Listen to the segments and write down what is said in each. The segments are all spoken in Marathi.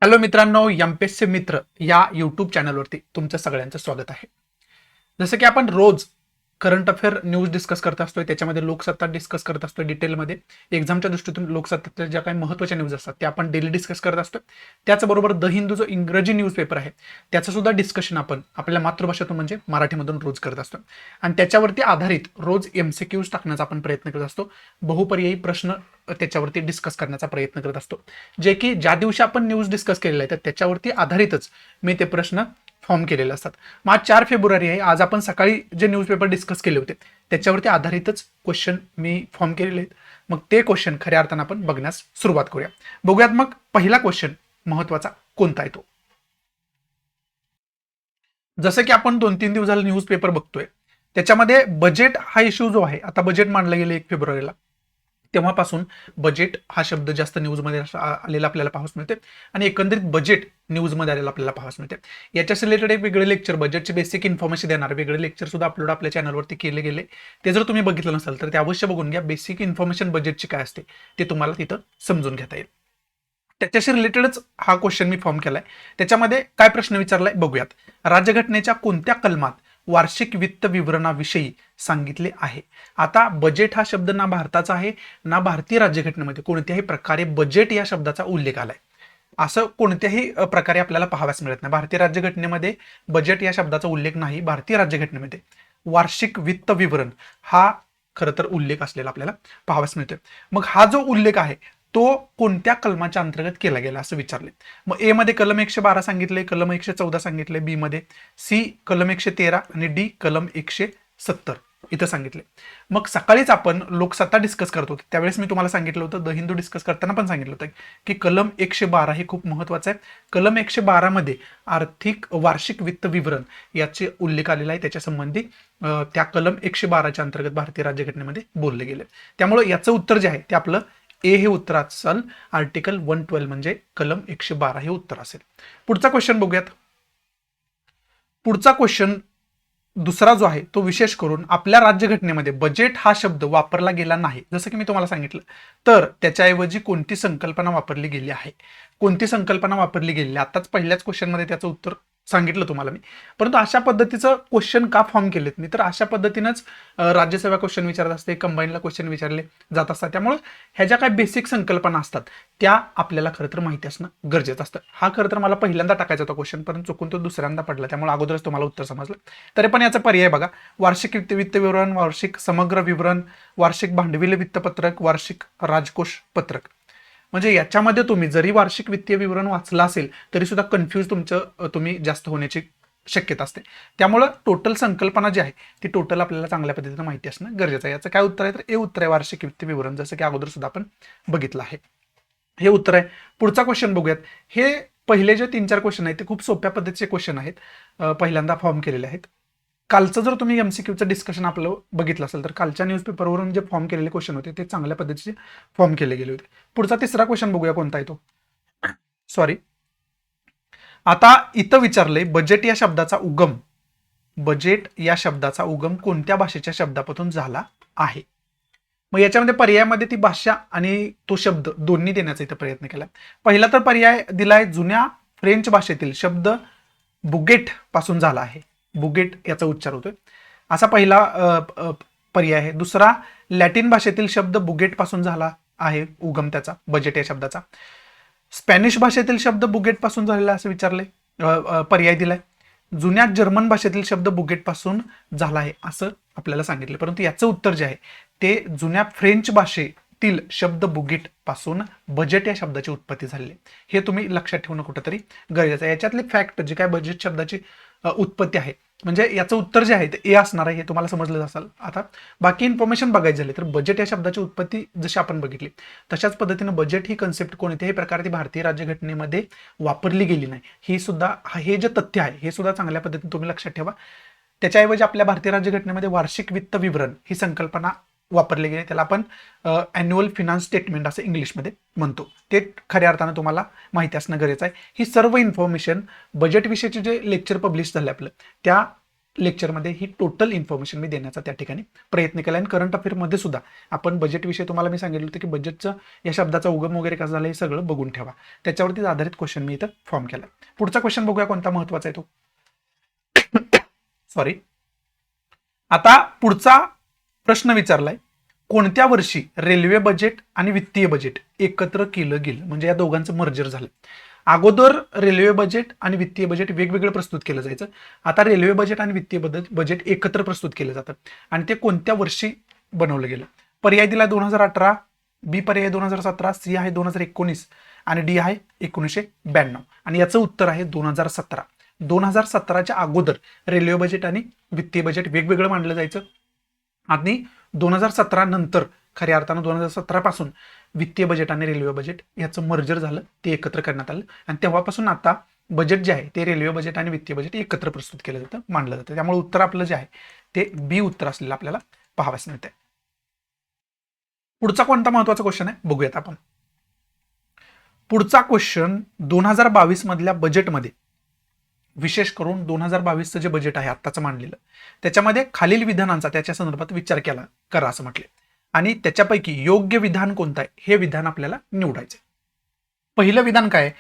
हॅलो मित्रांनो, एमपीएससी मित्र या यूट्यूब चॅनलवरती तुमचं सगळ्यांचं स्वागत आहे. जसं की आपण रोज करंट अफेअर न्यूज डिस्कस करत असतोय, त्याच्यामध्ये लोकसत्ता डिस्कस करत असतोय डिटेलमध्ये. एक्झामच्या दृष्टीतून लोकसत्ताच्या ज्या काही महत्त्वाच्या न्यूज असतात त्या आपण डेली डिस्कस करत असतो. त्याचबरोबर द हिंदू जो इंग्रजी न्यूजपेपर आहे त्याचं सुद्धा डिस्कशन आपण आपल्या मातृभाषेतून म्हणजे मराठीमधून रोज करत असतो. आणि त्याच्यावरती आधारित रोज एमसीक्यूज टाकण्याचा आपण प्रयत्न करत असतो. बहुपर्यायी प्रश्न त्याच्यावरती डिस्कस करण्याचा प्रयत्न करत असतो, जे की ज्या दिवशी आपण न्यूज डिस्कस केलेला आहे तर त्याच्यावरती आधारितच मी ते प्रश्न फॉर्म केलेले असतात. मग आज 4 फेब्रुवारी आहे. आज आपण सकाळी जे न्यूजपेपर डिस्कस केले होते त्याच्यावरती आधारितच क्वेश्चन मी फॉर्म केलेले आहेत. मग ते क्वेश्चन खऱ्या अर्थानं आपण बघण्यास सुरुवात करूया. बघूयात मग पहिला क्वेश्चन महत्वाचा कोणता आहे तो. जसं की आपण 2-3 दिवस झाले न्यूजपेपर बघतोय, त्याच्यामध्ये बजेट हा इश्यू जो आहे, आता बजेट मांडलं गेलं 1 फेब्रुवारीला, तेव्हापासून बजेट हा शब्द जास्त न्यूजमध्ये आलेला आपल्याला पाहावयास मिळते आणि एकंदरीत बजेट न्यूजमध्ये आलेला आपल्याला पाहावयास मिळते. याच्याशी रिलेटेड एक वेगळे लेक्चर, बजेटचे बेसिक इन्फॉर्मेशन देणार वेगळे लेक्चर सुद्धा अपलोड आपल्या चॅनलवरती केले गेले. ते जर तुम्ही बघितलं नसेल तर ते अवश्य बघून घ्या. बेसिक इन्फॉर्मेशन बजेटची काय असते ते तुम्हाला तिथं समजून घेता येईल. त्याच्याशी रिलेटेडच हा क्वेश्चन मी फॉर्म केलाय. त्याच्यामध्ये काय प्रश्न विचारलाय बघूयात. राज्यघटनेच्या कोणत्या कलमात वार्षिक वित्त विवरणाविषयी सांगितले आहे? आता बजेट हा शब्द ना भारताचा आहे ना भारतीय राज्यघटनेमध्ये कोणत्याही प्रकारे बजेट या शब्दाचा उल्लेख आलाय. असं कोणत्याही प्रकारे आपल्याला पाहाव्यास मिळत नाही. भारतीय राज्यघटनेमध्ये बजेट या शब्दाचा उल्लेख नाही. भारतीय राज्यघटनेमध्ये वार्षिक वित्त विवरण हा खरं तर उल्लेख असलेला आपल्याला पाहाव्यास मिळतोय. मग हा जो उल्लेख आहे तो कोणत्या कलमाच्या अंतर्गत केला गेला असं विचारले. मग ए मध्ये कलम 112 सांगितले, कलम 114 सांगितले, बी मध्ये सी कलम 113 आणि डी कलम 170 इथं सांगितले. मग सकाळीच आपण लोकसत्ता डिस्कस करत होतो त्यावेळेस मी तुम्हाला सांगितलं होतं, द हिंदू डिस्कस करताना पण सांगितलं होतं की कलम 112 हे खूप महत्वाचं आहे. कलम 112 मध्ये आर्थिक वार्षिक वित्त विवरण याचे उल्लेख आलेला आहे. त्याच्या संबंधी त्या कलम 112च्या अंतर्गत भारतीय राज्यघटनेमध्ये बोलले गेले. त्यामुळे याचं उत्तर जे आहे ते आपलं ए हे उत्तर असेल. आर्टिकल 112 म्हणजे कलम 112 हे उत्तर असेल. पुढचा क्वेश्चन बघूयात. पुढचा क्वेश्चन दुसरा जो आहे तो विशेष करून आपल्या राज्यघटनेमध्ये बजेट हा शब्द वापरला गेला नाही, जसं की मी तुम्हाला सांगितलं, तर त्याच्याऐवजी कोणती संकल्पना वापरली गेली आहे? कोणती संकल्पना वापरली गेली? आताच पहिल्याच क्वेश्चनमध्ये त्याचं उत्तर सांगितलं तुम्हाला मी. परंतु अशा पद्धतीचं क्वेश्चन का फॉर्म केलेत मी, तर अशा पद्धतीनंच राज्यसेवा क्वेश्चन विचारत असते, कंबाईनला क्वेश्चन विचारले जात असतात. त्यामुळे ह्या ज्या काही बेसिक संकल्पना असतात त्या आपल्याला खरं तर माहिती असणं गरजेचं असतं. हा खरं तर मला पहिल्यांदा टाकायचा होता क्वेश्चन, परंतु चुकून तो दुसऱ्यांदा पडला, त्यामुळे अगोदरच तुम्हाला उत्तर समजलं. तरी पण याचा पर्याय बघा. वार्षिक वित्त विवरण, वार्षिक समग्र विवरण, वार्षिक भांडवली वित्तपत्रक, वार्षिक राजकोष पत्रक. म्हणजे याच्यामध्ये तुम्ही जरी वार्षिक वित्तीय विवरण वाचलं असेल तरी सुद्धा कन्फ्यूज तुम्ही जास्त होण्याची शक्यता असते. त्यामुळं टोटल संकल्पना जी आहे ती टोटल आपल्याला चांगल्या पद्धतीने माहिती असणं गरजेचं आहे. याचं काय उत्तर आहे तर ए उत्तर आहे, वार्षिक वित्तीय विवरण, जसं की अगोदर सुद्धा आपण बघितलं आहे. हे उत्तर आहे. पुढचा क्वेश्चन बघूयात. हे पहिले जे 3-4 क्वेश्चन आहेत ते खूप सोप्या पद्धतीचे क्वेश्चन आहेत, पहिल्यांदा फॉर्म केलेले आहेत. कालचं जर तुम्ही एमसीक्यूचं डिस्कशन आपलं बघितलं असेल तर कालच्या न्यूजपेपरवरून जे फॉर्म केलेले क्वेश्चन होते ते चांगल्या पद्धतीचे फॉर्म केले गेले होते. पुढचा तिसरा क्वेश्चन बघूया कोणता आहे तो. सॉरी, आता इथं विचारलंय बजेट या शब्दाचा उगम, बजेट या शब्दाचा उगम कोणत्या भाषेच्या शब्दापासून झाला आहे? मग याच्यामध्ये पर्यायामध्ये ती भाषा आणि तो शब्द दोन्ही देण्याचा इथं प्रयत्न केला. पहिला तर पर्याय दिलाय जुन्या फ्रेंच भाषेतील शब्द बुगेट पासून झाला आहे. बुगेट याचा उच्चार होतोय असा पहिला पर्याय आहे. दुसरा लॅटिन भाषेतील शब्द बुगेट पासून झाला आहे उगम त्याचा, बजेट या शब्दाचा. स्पॅनिश भाषेतील शब्द बुगेट पासून झालेला असं विचारले, पर्याय दिलाय. जुन्या जर्मन भाषेतील शब्द बुगेट पासून झाला आहे असं आपल्याला सांगितलं. परंतु याचं उत्तर जे आहे ते जुन्या फ्रेंच भाषेतील शब्द बुगेट पासून बजेट या शब्दाची उत्पत्ती झाली. हे तुम्ही लक्षात ठेवणं कुठंतरी गरजेचं आहे. याच्यातले फॅक्ट जे काय बजेट शब्दाची उत्पत्ती आहे म्हणजे याचं उत्तर जे आहे ते ए असणार आहे, हे तुम्हाला समजलं असेल. आता बाकी इन्फॉर्मेशन बघायची झाली तर बजेट या शब्दाची उत्पत्ती जशी आपण बघितली तशाच पद्धतीने बजेट ही कन्सेप्ट कोणत्याही प्रकारे भारतीय राज्यघटनेमध्ये वापरली गेली नाही. ही सुद्धा हे जे तथ्य आहे हे सुद्धा चांगल्या पद्धतीने तुम्ही लक्षात ठेवा. त्याच्याऐवजी आपल्या भारतीय राज्यघटनेमध्ये वार्षिक वित्त विवरण ही संकल्पना वापरली गेली. त्याला आपण अॅन्युअल फिनान्स स्टेटमेंट असं इंग्लिशमध्ये म्हणतो. ते खऱ्या अर्थानं तुम्हाला माहिती असणं गरजेचं आहे. ही सर्व इन्फॉर्मेशन बजेट विषयीचे जे लेक्चर पब्लिश झाले आपलं त्या लेक्चरमध्ये ही टोटल इन्फॉर्मेशन मी देण्याचा त्या ठिकाणी प्रयत्न केला. आणि करंट अफेअरमध्ये सुद्धा आपण बजेटविषयी तुम्हाला मी सांगितलं होतं की बजेटचं या शब्दाचा उगम वगैरे कसं झालं हे सगळं बघून ठेवा. त्याच्यावरती आधारित क्वेश्चन मी इथं फॉर्म केला. पुढचा क्वेश्चन बघूया कोणता महत्वाचा आहे तो. सॉरी. आता पुढचा प्रश्न विचारलाय, कोणत्या वर्षी रेल्वे बजेट आणि वित्तीय बजेट एकत्र केलं गेलं, म्हणजे या दोघांचं मर्जर झालं. अगोदर रेल्वे बजेट आणि वित्तीय बजेट वेगवेगळं प्रस्तुत केलं जायचं. आता रेल्वे बजेट आणि वित्तीय बजेट एकत्र प्रस्तुत केलं जातं. आणि ते कोणत्या वर्षी बनवलं गेलं. पर्याय दिला 2018, बी पर्याय 2017, सी आहे 2019 आणि डी आहे 1992. आणि याचं उत्तर आहे 2017. 2017च्या अगोदर रेल्वे बजेट आणि वित्तीय बजेट वेगवेगळं मांडलं जायचं आणि 2017 नंतर खऱ्या अर्थानं 2017 पासून वित्तीय बजेट आणि रेल्वे बजेट याचं मर्जर झालं, ते एकत्र करण्यात आलं. आणि तेव्हापासून आता बजेट जे आहे ते रेल्वे बजेट आणि वित्तीय बजेट एकत्र प्रस्तुत केलं जातं, मांडलं जातं. त्यामुळे उत्तर आपलं जे आहे ते बी उत्तर असलेलं आपल्याला पाहावयास मिळतंय. पुढचा कोणता महत्वाचा क्वेश्चन आहे बघूयात आपण. पुढचा क्वेश्चन 2022 मधल्या बजेटमध्ये, विशेष करून 2022चं जे बजेट आहे आत्ताचं मांडलेलं, त्याच्यामध्ये खालील विधानांचा त्याच्या संदर्भात विचार करा असं म्हटले. आणि त्याच्यापैकी योग्य विधान कोणतं आहे हे विधान आपल्याला निवडायचं. पहिलं विधान काय,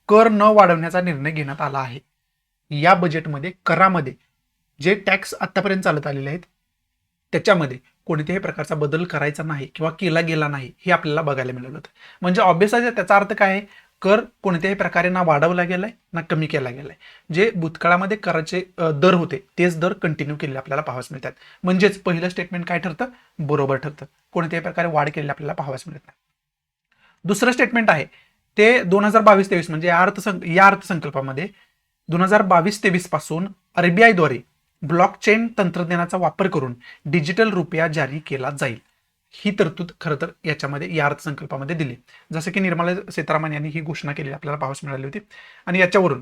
कर न वाढवण्याचा निर्णय घेण्यात आला आहे. या बजेटमध्ये करामध्ये जे टॅक्स आतापर्यंत चालत आलेले आहेत त्याच्यामध्ये कोणत्याही प्रकारचा बदल करायचा नाही किंवा केला गेला नाही हे आपल्याला बघायला मिळालं होतं. म्हणजे ऑब्व्हियसली त्याचा अर्थ काय आहे, कर कोणत्याही प्रकारे ना वाढवला गेलाय ना कमी केला गेलाय. जे भूतकाळामध्ये कराचे दर होते तेच दर कंटिन्यू केलेले आपल्याला पाहावयास मिळतात. म्हणजेच पहिलं स्टेटमेंट काय ठरतं, बरोबर ठरतं. कोणत्याही प्रकारे वाढ केलेली आपल्याला पाहावयास मिळत नाही. दुसरं स्टेटमेंट आहे ते 2022-23 म्हणजे या अर्थसंकल्पामध्ये 2022-23 पासून आरबीआयद्वारे ब्लॉकचेन तंत्रज्ञानाचा वापर करून डिजिटल रुपया जारी केला जाईल. ही तरतूद खरं तर याच्यामध्ये या अर्थसंकल्पामध्ये दिली. जसं की निर्मला सीतारामन यांनी ही घोषणा केली आपल्याला पाहावयास मिळाली होती. आणि याच्यावरून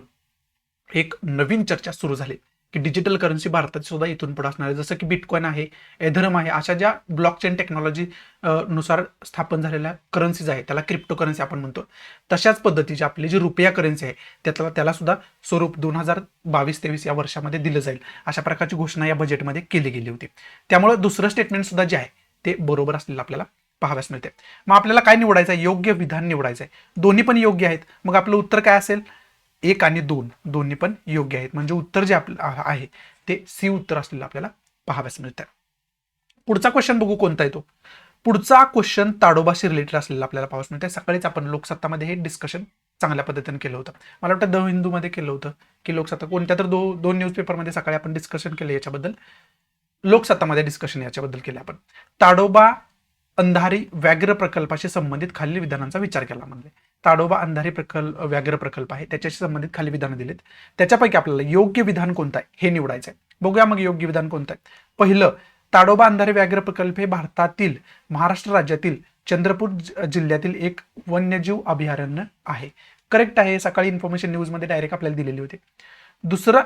एक नवीन चर्चा सुरू झाली की डिजिटल करन्सी भारतात सुद्धा इथून पुढे असणार आहे. जसं की बिटकॉइन आहे, एथरम आहे, अशा ज्या ब्लॉकचेन टेक्नॉलॉजी नुसार स्थापन झालेल्या करन्सीज आहे त्याला क्रिप्टो करन्सी आपण म्हणतो. तशाच पद्धतीची आपली जी रुपया करन्सी आहे त्याला सुद्धा स्वरूप 2022-23 या वर्षामध्ये दिलं जाईल, अशा प्रकारची घोषणा या बजेटमध्ये केली गेली होती. त्यामुळे दुसरं स्टेटमेंट सुद्धा जे आहे ते बरोबर असलेलं आपल्याला पाहाव्यास मिळते. मग आपल्याला काय निवडायचं आहे, योग्य विधान निवडायचं आहे. दोन्ही पण योग्य आहेत. मग आपलं उत्तर काय असेल, 1 आणि 2 दोन्ही पण योग्य आहेत. म्हणजे उत्तर जे आपलं आहे ते सी उत्तर असलेलं आपल्याला पाहाव्यास मिळतं. पुढचा क्वेश्चन बघू कोणता आहे तो. पुढचा क्वेश्चन ताडोबाशी रिलेटेड असलेला आपल्याला पाहावयास मिळतं. सकाळीच आपण लोकसत्तामध्ये हे डिस्कशन चांगल्या पद्धतीने केलं होतं. मला वाटतं द हिंदूमध्ये केलं होतं की लोकसत्ता कोणत्या तर दोन न्यूजपेपरमध्ये सकाळी आपण डिस्कशन केलं याच्याबद्दल. लोकसत्तामध्ये डिस्कशन याच्याबद्दल केलं आपण. ताडोबा अंधारी व्याघ्र प्रकल्पाशी संबंधित खालील विधानांचा विचार केला. म्हणजे ताडोबा अंधारी व्याघ्र प्रकल्प आहे त्याच्याशी संबंधित खाली विधानं दिलेत. त्याच्यापैकी आपल्याला योग्य विधान कोणतं आहे हे निवडायचं आहे. बघूया मग योग्य विधान कोणतं आहे. पहिलं, ताडोबा अंधारी व्याघ्र प्रकल्प हे भारतातील महाराष्ट्र राज्यातील चंद्रपूर जिल्ह्यातील एक वन्यजीव अभयारण्य आहे. करेक्ट आहे. सकाळी इन्फॉर्मेशन न्यूजमध्ये डायरेक्ट आपल्याला दिलेली होती. दुसरं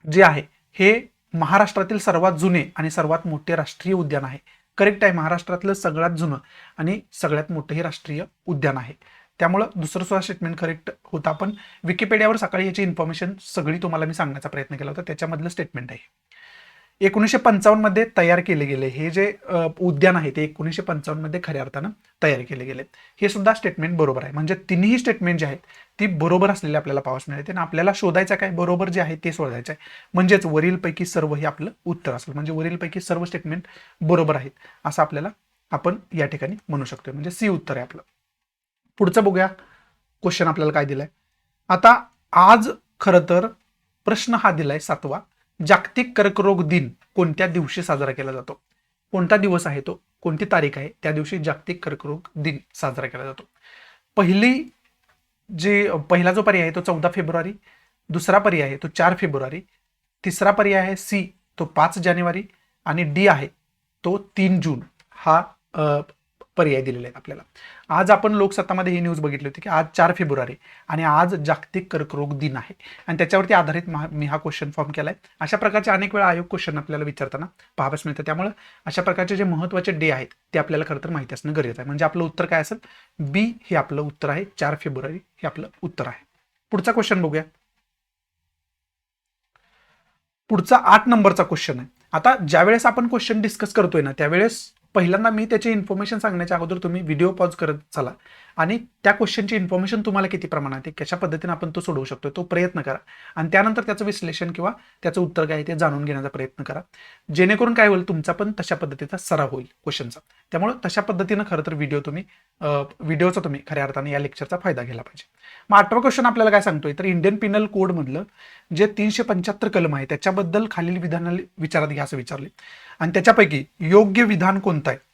जे आहे हे महाराष्ट्रातील सर्वात जुने आणि सर्वात मोठे राष्ट्रीय उद्यान आहे. करेक्ट आहे. महाराष्ट्रातलं सगळ्यात जुनं आणि सगळ्यात मोठं हे राष्ट्रीय उद्यान आहे. त्यामुळं दुसरं सुद्धा स्टेटमेंट करेक्ट होता. पण विकिपीडियावर सकाळी याची इन्फॉर्मेशन सगळी तुम्हाला मी सांगण्याचा प्रयत्न केला होता. त्याच्यामधलं स्टेटमेंट आहे. 1955 मध्ये तयार केले गेले हे जे उद्यान आहे ते 1955 मध्ये खऱ्या अर्थानं तयार केले गेले. हे सुद्धा स्टेटमेंट बरोबर आहे. म्हणजे तिन्ही स्टेटमेंट जे आहेत ती बरोबर असलेली आपल्याला पाहावयास मिळते. आणि आपल्याला शोधायचं काय, बरोबर जे आहे ते शोधायचं आहे. म्हणजेच वरीलपैकी सर्व हे आपलं उत्तर असेल. म्हणजे वरीलपैकी सर्व स्टेटमेंट बरोबर आहेत असं आपल्याला आपण या ठिकाणी म्हणू शकतो. म्हणजे सी उत्तर आहे आपलं. पुढचं बघूया क्वेश्चन आपल्याला काय दिलाय. आता आज खरं तर प्रश्न हा दिलाय 7वा, जागतिक कर्करोग दिन कोणत्या दिवशी साजरा केला जातो. कोणता दिवस आहे तो, कोणती तारीख आहे त्या दिवशी जागतिक कर्करोग दिन साजरा केला जातो. पहिला जो पर्याय आहे तो 14 फेब्रुवारी, दुसरा पर्याय आहे तो 4 फेब्रुवारी, तिसरा पर्याय आहे सी तो 5 जानेवारी आणि डी आहे तो 3 जून हा पर्याय दिलेले आहेत आपल्याला. आज आपण लोकसत्तामध्ये ही न्यूज बघितली होती की आज 4 फेब्रुवारी आणि आज जागतिक कर्करोग दिन आहे. आणि त्याच्यावरती आधारित मी हा क्वेश्चन फॉर्म केलाय. अशा प्रकारचे अनेक वेळा आयोग क्वेश्चन आपल्याला विचारताना पाहावयास मिळतं. त्यामुळे अशा प्रकारचे जे महत्त्वाचे डे आहेत ते आपल्याला खरं तर माहिती असणं गरजेचं आहे. म्हणजे आपलं उत्तर काय असेल, बी हे आपलं उत्तर आहे. 4 फेब्रुवारी हे आपलं उत्तर आहे. पुढचा क्वेश्चन बघूया. पुढचा 8 नंबरचा क्वेश्चन आहे. आता ज्यावेळेस आपण क्वेश्चन डिस्कस करतोय ना, त्यावेळेस पहिल्यांदा मी त्याची इन्फॉर्मेशन सांगण्याच्या अगोदर तुम्ही व्हिडिओ पॉज करत चला आणि त्या क्वेश्चनची इन्फॉर्मेशन तुम्हाला किती प्रमाणात आहे, कशा पद्धतीने आपण तो सोडवू शकतो तो प्रयत्न करा आणि त्यानंतर त्याचं विश्लेषण किंवा त्याचं उत्तर काय आहे ते जाणून घेण्याचा प्रयत्न करा, जेणेकरून काय होईल तुमचा पण तशा पद्धतीचा सराव होईल क्वेश्चनचा. त्यामुळे तशा पद्धतीनं खरं तर व्हिडिओचा तुम्ही खऱ्या अर्थाने या लेक्चरचा फायदा घ्यायला पाहिजे. मग 8वा क्वेश्चन आपल्याला काय सांगतोय, तर इंडियन पिनल कोड मधलं जे 375 कलम आहे त्याच्याबद्दल खालील विधान विचारात घ्या असं विचारले आणि त्याच्यापैकी योग्य विधान कोणतं आहे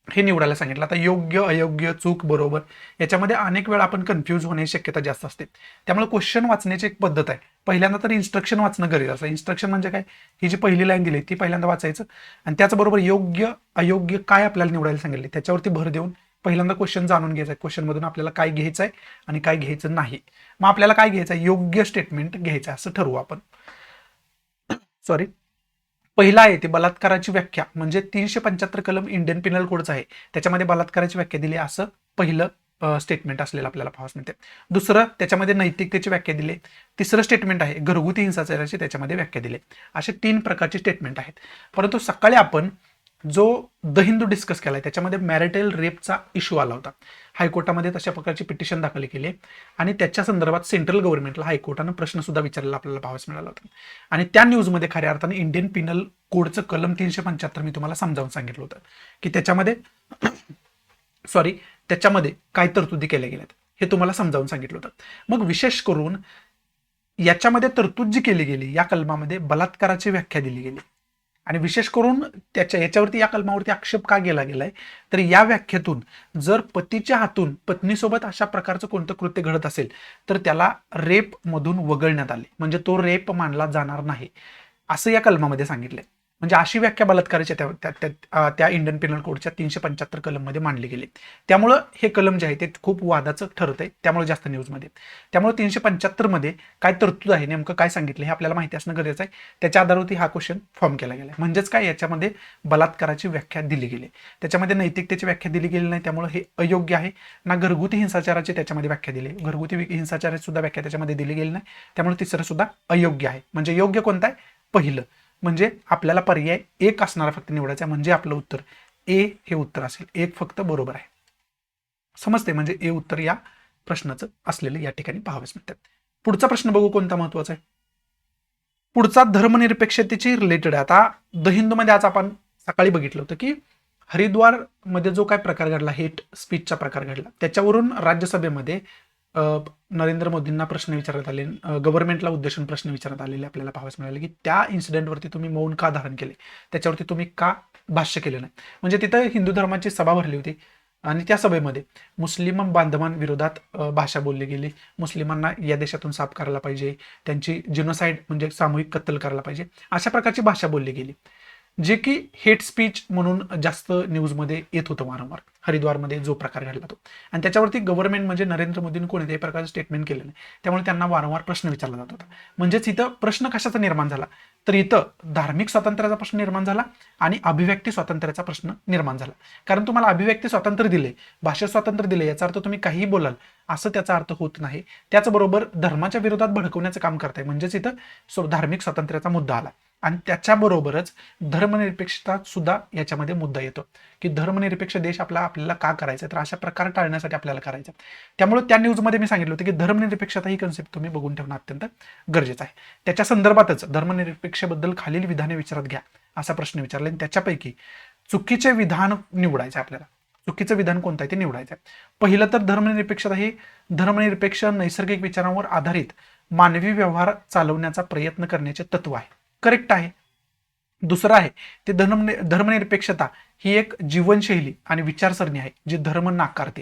हे निवडायला सांगितलं. आता योग्य, अयोग्य, चूक, बरोबर याच्यामध्ये अनेक वेळा आपण कन्फ्यूज होण्याची शक्यता जास्त असते. त्यामुळे क्वेश्चन वाचण्याची एक पद्धत आहे. पहिल्यांदा तर इन्स्ट्रक्शन वाचणं गरजेचं आहे. इन्स्ट्रक्शन म्हणजे काय, ही जी पहिली लाईन दिली ती पहिल्यांदा वाचायचं आणि त्याचबरोबर योग्य, अयोग्य काय आपल्याला निवडायला सांगितले त्याच्यावरती भर देऊन पहिल्यांदा क्वेश्चन जाणून घ्यायचा आहे. क्वेश्चनमधून आपल्याला काय घ्यायचं आहे आणि काय घ्यायचं नाही. मग आपल्याला काय घ्यायचं आहे, योग्य स्टेटमेंट घ्यायचं असं ठरवू आपण. सॉरी, पहिला आहे ते बलात्काराची व्याख्या, म्हणजे 375 कलम इंडियन पिनल कोडचा आहे त्याच्यामध्ये बलात्काराची व्याख्या दिली असं पहिलं स्टेटमेंट असलेलं आपल्याला पाहावं मिळते. दुसरं त्याच्यामध्ये नैतिकतेची व्याख्या दिली. तिसरं स्टेटमेंट आहे घरगुती हिंसाचाराची, त्याच्यामध्ये व्याख्या दिली. असे 3 प्रकारचे स्टेटमेंट आहेत. परंतु सकाळी आपण जो द हिंदू डिस्कस केलाय त्याच्यामध्ये मॅरिटल रेपचा इश्यू आला होता. हायकोर्टामध्ये तशा प्रकारची पिटिशन दाखल केली आणि त्याच्या संदर्भात सेंट्रल गव्हर्नमेंटला हायकोर्टानं प्रश्न सुद्धा विचारलेला आपल्याला पाहावयास मिळाला होता. आणि त्या न्यूजमध्ये खऱ्या अर्थाने इंडियन पिनल कोडचं कलम 375 मी तुम्हाला समजावून सांगितलं होतं की त्याच्यामध्ये काय तरतुदी केल्या गेल्यात हे तुम्हाला समजावून सांगितलं होतं. मग विशेष करून याच्यामध्ये तरतूद जी केली गेली या कलमामध्ये बलात्काराची व्याख्या दिली गेली आणि विशेष करून याच्यावरती या कलमावरती आक्षेप का केला गेलाय, तर या व्याख्येतून जर पतीच्या हातून पत्नीसोबत अशा प्रकारचं कोणतं कृत्य घडत असेल तर त्याला रेप मधून वगळण्यात आले, म्हणजे तो रेप मानला जाणार नाही असं या कलमामध्ये सांगितलंय. म्हणजे अशी व्याख्या बलात्काराच्या त्या इंडियन पिनल कोडच्या 375 कलम मध्ये मांडली गेली. त्यामुळं हे कलम जे आहे ते खूप वादाचं ठरत आहे, त्यामुळे जास्त न्यूजमध्ये. त्यामुळे 375 मध्ये काय तरतूद आहे, नेमकं काय सांगितलं हे आपल्याला माहिती असणं गरजेचं आहे. त्याच्या आधारावरती हा क्वेश्चन फॉर्म केला गेला. म्हणजेच काय, याच्यामध्ये बलात्काराची व्याख्या दिली गेली, त्याच्यामध्ये नैतिकतेची व्याख्या दिली गेली नाही, त्यामुळे हे अयोग्य आहे. ना घरगुती हिंसाचाराची त्याच्यामध्ये व्याख्या दिली, घरगुती हिंसाचाराची सुद्धा व्याख्या त्याच्यामध्ये दिली गेली नाही, त्यामुळे तिसरं सुद्धा अयोग्य आहे. म्हणजे योग्य कोणतं आहे, पहिलं. म्हणजे आपल्याला पर्याय एक असणारा फक्त निवडायचा, म्हणजे आपलं उत्तर ए हे उत्तर असेल. एक फक्त बरोबर आहे, समजते. म्हणजे ए उत्तर या प्रश्नाचं असलेलं या ठिकाणी पाहावयास मिळतात. पुढचा प्रश्न बघू कोणता महत्वाचा आहे. पुढचा धर्मनिरपेक्षतेची रिलेटेड आहे. आता द हिंदूमध्ये आज आपण सकाळी बघितलं होतं की हरिद्वार मध्ये जो काय प्रकार घडला, हेट स्पीचचा प्रकार घडला, त्याच्यावरून राज्यसभेमध्ये नरेंद्र मोदींना प्रश्न विचारण्यात आले, गव्हर्नमेंटला उद्देशून प्रश्न विचारण्यात आलेले आपल्याला पाहावयास मिळाले की त्या इन्सिडेंटवरती तुम्ही मौन का धारण केले, त्याच्यावरती तुम्ही का भाष्य केलं नाही. म्हणजे तिथं हिंदू धर्माची सभा भरली होती आणि त्या सभेमध्ये मुस्लिम बांधवांविरोधात भाषा बोलली गेली, मुस्लिमांना या देशातून साफ करायला पाहिजे, त्यांची जिनोसाइड म्हणजे सामूहिक कत्तल करायला पाहिजे, अशा प्रकारची भाषा बोलली गेली, जे की हेट स्पीच म्हणून जास्त न्यूजमध्ये येत होतं वारंवार. हरिद्वारमध्ये जो प्रकार घडला तो, आणि त्याच्यावरती गव्हर्नमेंट म्हणजे नरेंद्र मोदींनी कोणत्याही प्रकारचं स्टेटमेंट केलं नाही, त्यामुळे त्यांना वारंवार प्रश्न विचारला जात होता. म्हणजेच इथं प्रश्न कशाचा निर्माण झाला, तर इथं धार्मिक स्वातंत्र्याचा प्रश्न निर्माण झाला आणि अभिव्यक्ती स्वातंत्र्याचा प्रश्न निर्माण झाला. कारण तुम्हाला अभिव्यक्ती स्वातंत्र्य दिले, भाषा स्वातंत्र्य दिले, याचा अर्थ तुम्ही काहीही बोलाल असं त्याचा अर्थ होत नाही. त्याचबरोबर धर्माच्या विरोधात भडकवण्याचं काम करताय, म्हणजेच इथं धार्मिक स्वातंत्र्याचा मुद्दा आला. आणि त्याच्याबरोबरच धर्मनिरपेक्षता सुद्धा याच्यामध्ये मुद्दा येतो की धर्मनिरपेक्ष देश आपल्याला का करायचा, तर अशा प्रकार टाळण्यासाठी आपल्याला करायचा. त्यामुळे त्या न्यूजमध्ये मी सांगितलं होतं की धर्मनिरपेक्षता ही कन्सेप्ट तुम्ही बघून ठेवणं अत्यंत गरजेचं आहे. त्याच्या संदर्भातच धर्मनिरपेक्षबद्दल खालील विधाने विचारात घ्या असा प्रश्न विचारला आणि त्याच्यापैकी चुकीचे विधान निवडायचं आपल्याला. चुकीचं विधान कोणतं आहे ते निवडायचं आहे. पहिलं तर धर्मनिरपेक्षता ही धर्मनिरपेक्ष नैसर्गिक विचारांवर आधारित मानवी व्यवहार चालवण्याचा प्रयत्न करण्याचे तत्व आहे, करेक्ट आहे. दुसरं आहे ते धर्मनिरपेक्षता ही एक जीवनशैली आणि विचारसरणी आहे जी धर्म नाकारते,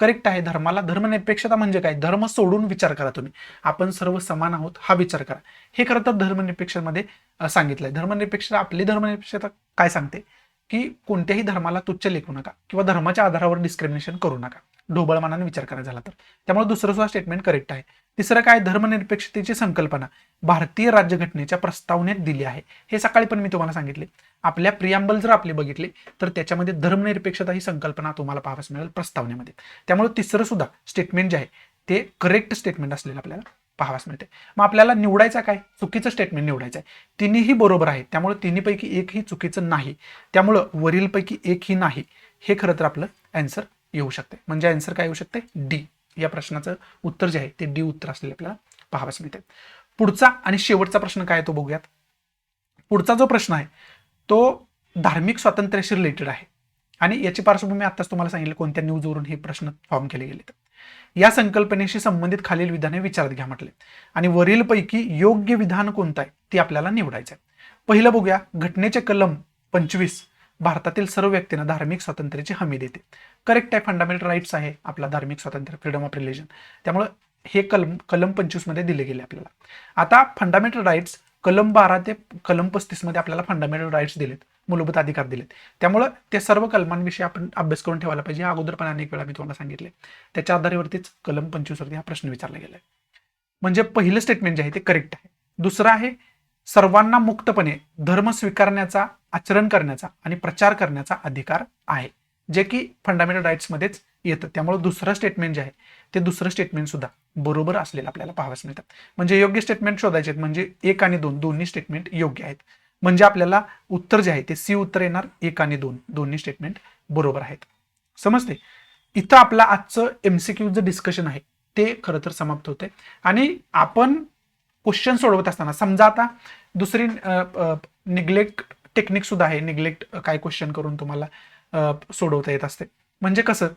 करेक्ट आहे. धर्मनिरपेक्षता म्हणजे काय, धर्म सोडून विचार करा तुम्ही, आपण सर्व समान आहोत हा विचार करा, हे खरं तर धर्मनिरपेक्षतेमध्ये सांगितलंय. धर्मनिरपेक्षता, आपली धर्मनिरपेक्षता काय सांगते की कोणत्याही धर्माला तुच्छ लेखू नका किंवा धर्माच्या आधारावर डिस्क्रिमिनेशन करू नका, ढोबळमानाने विचार करायचा झाला तर. त्यामुळे दुसरं सुद्धा स्टेटमेंट करेक्ट आहे. तिसरं काय, धर्मनिरपेक्षतेची संकल्पना भारतीय राज्यघटनेच्या प्रस्तावनेत दिली आहे. हे सकाळी पण मी तुम्हाला सांगितले. आपल्या प्रियांबल जर आपले बघितले तर त्याच्यामध्ये धर्मनिरपेक्षता ही संकल्पना तुम्हाला पाहावयास मिळेल प्रस्तावनेमध्ये. त्यामुळे तिसरं सुद्धा स्टेटमेंट जे आहे ते करेक्ट स्टेटमेंट असलेलं आपल्याला पाहाव्यास मिळते. मग आपल्याला निवडायचा काय, चुकीचं स्टेटमेंट निवडायचं आहे. तिन्हीही बरोबर आहे, त्यामुळे तिन्हीपैकी एकही चुकीचं नाही, त्यामुळं वरीलपैकी एकही नाही हे खरं तर आपलं आन्सर येऊ शकते. म्हणजे आन्सर काय येऊ शकते, डी. या प्रश्नाचं उत्तर जे आहे ते डी उत्तर असलेले आपल्याला पाहाव्यास मिळते. पुढचा आणि शेवटचा प्रश्न काय आहे तो बघूयात. पुढचा जो प्रश्न आहे तो धार्मिक स्वातंत्र्याशी रिलेटेड आहे आणि याची पार्श्वभूमी आत्ताच तुम्हाला सांगितलं कोणत्या न्यूजवरून हे प्रश्न फॉर्म केले गेले. या संकल्पनेशी संबंधित खालील विधाने विचारात घ्या म्हटले आणि वरीलपैकी योग्य विधान कोणतं आहे ते आपल्याला निवडायचं आहे. पहिलं बघूया, घटनेचे कलम 25 भारतातील सर्व व्यक्तींना धार्मिक स्वातंत्र्याची हमी देते. करेक्ट आहे, फंडामेंटल राईट्स आहे आपला धार्मिक स्वातंत्र्य, फ्रीडम ऑफ रिलिजन. त्यामुळे हे कलम 25 मध्ये दिले गेले आपल्याला. आता फंडामेंटल राईट्स कलम 12 ते कलम 35 मध्ये आपल्याला फंडामेंटल राईट्स दिलेत, मूलभूत अधिकार दिलेत. त्यामुळे ते सर्व कलमांविषयी आपण अभ्यास करून ठेवायला पाहिजे. अगोदर पण अनेक वेळा मी तुम्हाला सांगितले. त्याच्या आधारावरतीच कलम 25 वरती हा प्रश्न विचारला गेलाय. म्हणजे पहिलं स्टेटमेंट जे आहे ते करेक्ट आहे. दुसरं आहे, सर्वांना मुक्तपणे धर्म स्वीकारण्याचा, आचरण करण्याचा आणि प्रचार करण्याचा अधिकार आहे, जे की फंडामेंटल राईट्स मध्येच येतं. त्यामुळे दुसरं स्टेटमेंट जे आहे ते दुसरं स्टेटमेंट सुद्धा बरोबर असलेलं आपल्याला पाहावयास मिळतात. म्हणजे योग्य स्टेटमेंट शोधायचे आहेत, म्हणजे 1 आणि 2 दोन्ही स्टेटमेंट योग्य आहेत. म्हणजे आपल्याला उत्तर जे आहे ते सी उत्तर येणार. 1 आणि 2 दोन्ही स्टेटमेंट बरोबर आहेत. समजते. इथं आपला आजचं एमसीक्यूचं डिस्कशन आहे ते खरं तर समाप्त होते. आणि आपण क्वेश्चन सोडवत असताना समजा आता दुसरी निग्लेक्ट टेक्निक सुद्धा आहे. निग्लेक्ट काय क्वेश्चन करून तुम्हाला सोडवता येत असते. म्हणजे कसं,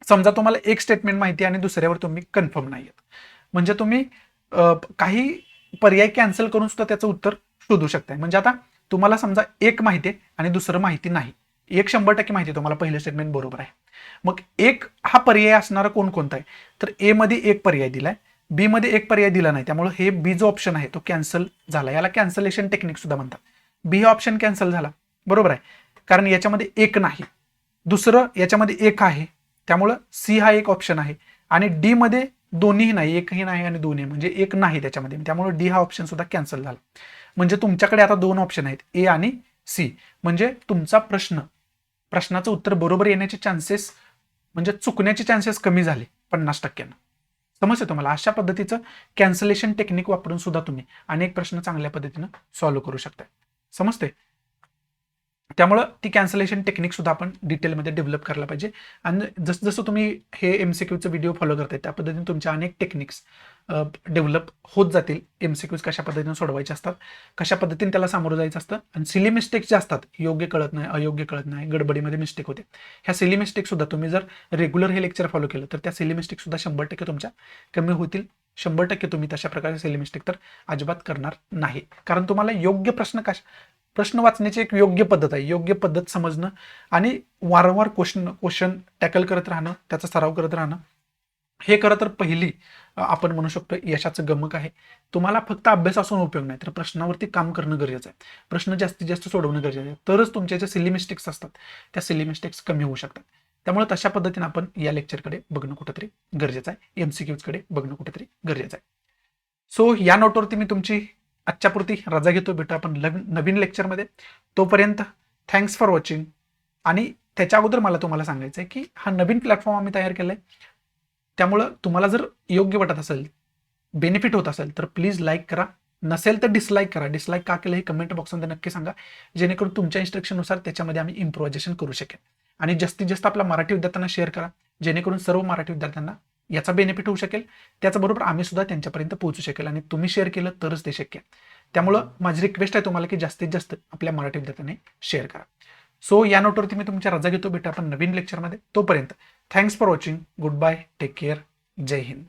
समजा तुम्हाला एक स्टेटमेंट माहिती आहे आणि दुसऱ्यावर तुम्ही कन्फर्म नाही आहेत, म्हणजे तुम्ही काही पर्याय कॅन्सल करून सुद्धा त्याचं उत्तर शोधू शकताय. म्हणजे आता तुम्हाला समजा एक माहिती आहे आणि दुसरं माहिती नाही. एक 100% माहिती आहे तुम्हाला, पहिलं स्टेटमेंट बरोबर आहे. मग एक हा पर्याय असणारा कोणता आहे, तर ए मध्ये एक पर्याय दिलाय, बी मध्ये एक पर्याय दिला नाही, त्यामुळे हे बी जो ऑप्शन आहे तो कॅन्सल झाला. याला कॅन्सलेशन टेक्निक सुद्धा म्हणतात. बी हा ऑप्शन कॅन्सल झाला, बरोबर आहे, कारण याच्यामध्ये एक नाही. दुसरं याच्यामध्ये एक आहे, त्यामुळं सी हा एक ऑप्शन आहे. आणि डी मध्ये दोन्ही नाही, एकही नाही आणि दोन्ही, म्हणजे एक नाही त्याच्यामध्ये, त्यामुळे डी हा ऑप्शन सुद्धा कॅन्सल झाला. म्हणजे तुमच्याकडे आता 2 ऑप्शन आहेत, ए आणि सी. म्हणजे तुमचा प्रश्नाचं उत्तर बरोबर येण्याचे चान्सेस, म्हणजे चुकण्याचे चान्सेस कमी झाले 50%. समजते तुम्हाला. अशा पद्धतीचं कॅन्सलेशन टेक्निक वापरून सुद्धा तुम्ही अनेक प्रश्न चांगल्या पद्धतीनं सॉल्व्ह करू शकता. समजते. त्यामुळं ती कॅन्सलेशन टेक्निक सुद्धा आपण डिटेलमध्ये डेव्हलप करायला पाहिजे. आणि जसं जसं तुम्ही हे एमसीक्यूचं व्हिडिओ फॉलो करताय त्या पद्धतीने तुमच्या अनेक टेक्निक्स डेव्हलप होत जातील. एमसीक्यूज कशा पद्धतीने सोडवायचे असतात, कशा पद्धतीने त्याला सामोरं जायचं असतं, आणि सिली मिस्टेक्स जे असतात, योग्य कळत नाही, अयोग्य कळत नाही, गडबडीमध्ये मिस्टेक होते, ह्या सिली मिस्टेक सुद्धा तुम्ही जर रेग्युलर हे लेक्चर फॉलो केलं तर त्या सिली मिस्टेक सुद्धा 100% तुमच्या कमी होतील. 100% तुम्ही तशा प्रकारे सिली मिस्टेक तर अजिबात करणार नाही. कारण तुम्हाला योग्य प्रश्न वाचण्याची एक योग्य पद्धत आहे. योग्य पद्धत समजणं आणि वारंवार क्वेश्चन टॅकल करत राहणं, त्याचा सराव करत राहणं, हे खरं तर पहिली आपण म्हणू शकतो यशाचं गमक आहे. तुम्हाला फक्त अभ्यास असून उपयोग नाही, तर प्रश्नावरती काम करणं गरजेचं आहे. प्रश्न जास्तीत जास्त सोडवणं गरजेचं आहे. तरच तुमच्या ज्या सिली मिस्टेक्स असतात त्या सिली मिस्टेक्स कमी होऊ शकतात. त्यामुळे तशा पद्धतीने आपण या लेक्चरकडे बघणं कुठेतरी गरजेचं आहे. एमसीक्यूजकडे बघणं कुठेतरी गरजेचं आहे. सो या नोटवरती मी तुमची आजच्यापुरती रजा घेतो. भेटू आपण नवीन लेक्चरमध्ये. तोपर्यंत थँक्स फॉर वॉचिंग. आणि त्याच्या अगोदर मला तुम्हाला सांगायचं आहे की हा नवीन प्लॅटफॉर्म आम्ही तयार केलाय, त्यामुळं तुम्हाला जर योग्य वाटत असेल, बेनिफिट होत असेल तर प्लीज लाईक करा. नसेल तर डिसलाईक करा. डिसलाईक का केलं हे कमेंट बॉक्समध्ये नक्की सांगा, जेणेकरून तुमच्या इन्स्ट्रक्शननुसार त्याच्यामध्ये आम्ही इम्प्रोव्हायझेशन करू शकेल. आणि जास्तीत जास्त आपल्या मराठी विद्यार्थ्यांना शेअर करा, जेणेकरून सर्व मराठी विद्यार्थ्यांना याचा बेनिफिट होऊ शकेल. त्याचबरोबर आम्ही सुद्धा त्यांच्यापर्यंत पोहोचू शकेल. आणि तुम्ही शेअर केलं तरच ते शक्य आहे. त्यामुळं माझी रिक्वेस्ट आहे तुम्हाला की जास्तीत जास्त आपल्या मराठी विद्यार्थ्यांनी शेअर करा. सो या नोटवरती मी तुमच्या रजा घेतो. भेटू आपण नवीन लेक्चरमध्ये. तोपर्यंत thanks for watching. Goodbye. Take care. जय हिंद.